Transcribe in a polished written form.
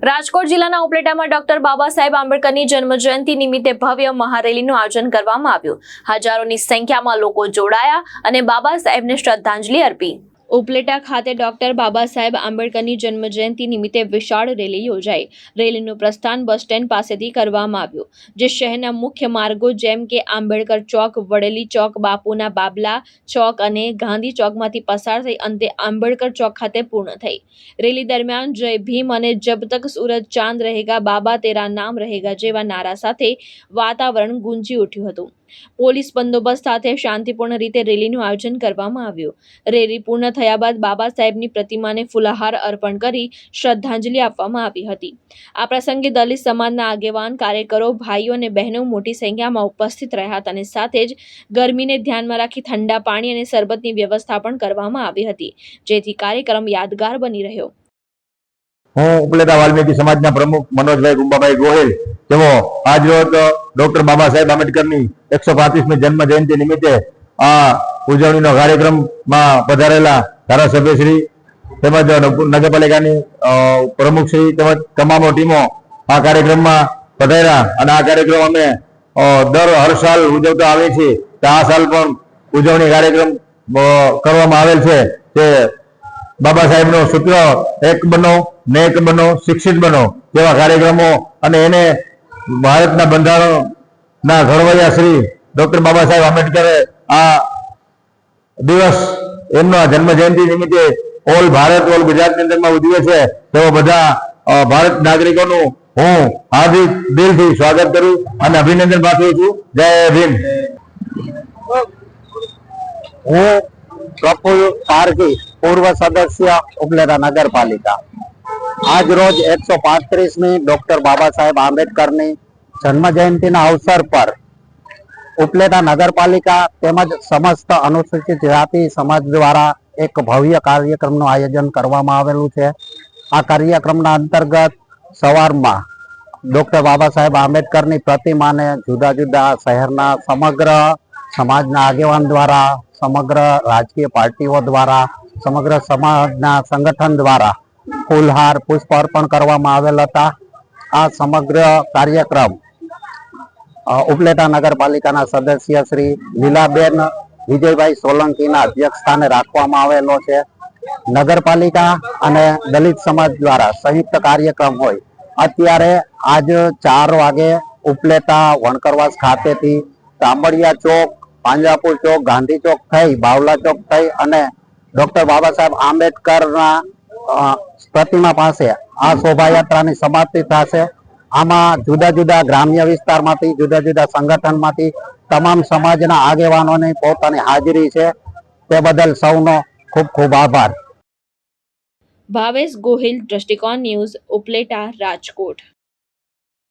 રાજકોટ જિલ્લાના ઉપલેટામાં ડોક્ટર બાબા સાહેબ આંબેડકરની જન્મજયંતિ નિમિત્તે ભવ્ય મહારેલીનું આયોજન કરવામાં આવ્યું। હજારોની સંખ્યામાં લોકો જોડાયા અને બાબા સાહેબને શ્રદ્ધાંજલિ અર્પી। ઉપલેટા ખાતે ડોક્ટર બાબા સાહેબ આંબેડકરની જન્મજયંતિ નિમિત્તે વિશાળ રેલી યોજાઈ। રેલીનું પ્રસ્થાન બસ સ્ટેન્ડ પાસેથી કરવામાં આવ્યું, જે શહેરના મુખ્ય માર્ગો જેમ કે આંબેડકર ચોક, વડેલી ચોક, બાપુના બાબલા ચોક અને ગાંધી ચોકમાંથી પસાર થઈ અંતે આંબેડકર ચોક ખાતે પૂર્ણ થઈ। રેલી દરમિયાન જય ભીમ અને જબ તક સૂરજ ચાંદ રહેગા, બાબા તેરા નામ રહેગા જેવા નારા સાથે વાતાવરણ ગુંજી ઉઠ્યું હતું। પોલીસ બંદોબસ્ત સાથે શાંતિપૂર્ણ રીતે રેલીનું આયોજન કરવામાં આવ્યું। રેલી પૂર્ણ થયા બાદ બાબા સાહેબની પ્રતિમાને ફૂલહાર અર્પણ કરી શ્રદ્ધાંજલિ આપવામાં આવી હતી। આ પ્રસંગે દલિત સમાજના આગેવાન, કાર્યકરો, ભાઈઓ અને બહેનો મોટી સંખ્યામાં ઉપસ્થિત રહ્યા હતા અને સાથે જ ગરમીને ધ્યાનમાં રાખી ઠંડા પાણી અને શરબતની વ્યવસ્થા પણ કરવામાં આવી હતી, જેથી કાર્યક્રમ યાદગાર બની રહ્યો। હું ઉપલેટા વાલ્મીકી સમાજના પ્રમુખ મનોજભાઈ ગુંબાભાઈ ગોહિલ, જેઓ આજ રોજ ડોક્ટર બાબા સાહેબ આંબેડકરની 135મી જન્મ જયંતિ નિમિત્તે આ ઉજવણીનો કાર્યક્રમમાં પધારેલા ધારાસભ્યશ્રી તેમજ નગરપાલિકાની પ્રમુખશ્રી તેમજ તમામ ટીમો આ કાર્યક્રમમાં પધાર્યા અને આ કાર્યક્રમ અમે હર સાલ ઉજવતા આવીએ છીએ। આ સાલ પણ ઉજવણી કાર્યક્રમ કરવામાં આવેલ છે તે બાબા સાહેબનો સૂત્ર એક બનો, નેક બનો, શિક્ષિત બનો જેવા કાર્યક્રમો અને એને ભારતના બંધારણના ઘડવૈયા શ્રી ડોક્ટર બાબા સાહેબ આંબેડકરે આ દિવસ એમના જન્મ જયંતિ નિમિત્તે ઓલ ભારત, ઓલ ગુજરાતની અંદરમાં ઉજવે છે। તેઓ બધા ભારત નાગરિકોનું હું હાર્દિક દિલથી સ્વાગત કરું અને અભિનંદન પાઠવું છું। જય ભીમ। હું પ્રફુલ્લ પારકી, પૂર્વ સદસ્ય ઉપલેટા નગરપાલિકા। આજ રોજ 135મી ડોક્ટર બાબા સાહેબ આંબેડકરની જન્મ જયંતિના અવસર પર ઉપલેટા નગરપાલિકા તેમજ સમસ્ત અનુસૂચિત જાતિ સમાજ દ્વારા એક ભવ્ય કાર્યક્રમનું આયોજન કરવામાં આવેલું છે। આ કાર્યક્રમના અંતર્ગત સવારમાં ડોક્ટર બાબા સાહેબ આંબેડકરની પ્રતિમાને જુદા જુદા શહેરના સમગ્ર સમાજના આગેવાન દ્વારા, સમગ્ર રાજકીય પાર્ટીઓ દ્વારા, સમગ્ર સમાજના સંગઠન દ્વારા ફૂલહાર, પુષ્પ અર્પણ કરવામાં આવેલ હતા। આ સમગ્ર કાર્યક્રમ ઉપલેટા નગરપાલિકાના સદસ્ય શ્રી લીલાબેન વિજયભાઈ સોલંકીના અધ્યક્ષસ્થાને રાખવામાં આવેલો છે। નગરપાલિકા અને દલિત સમાજ દ્વારા સંયુક્ત કાર્યક્રમ હોય અત્યારે આજ 4 વાગે ઉપલેટા વણકરવાસ ખાતેથી તાંબડિયા ચોક, પાંજરાપુર ચોક, ગાંધી ચોક થઈ બાવલા ચોક થઈ અને ડોક્ટર બાબા સાહેબ આંબેડકરના પ્રતિમા પાસે આ શોભાયાત્રાની સમાપ્તિ થશે। આમાં જુદા જુદા ગ્રામ્ય વિસ્તારમાંથી, જુદા જુદા સંગઠનમાંથી તમામ સમાજના આગેવાનોની પોતાની હાજરી છે, તે બદલ સૌનો ખૂબ ખૂબ આભાર। ભાવેશ ગોહિલ, દ્રષ્ટિકોણ ન્યૂઝ, ઉપલેટા, રાજકોટ।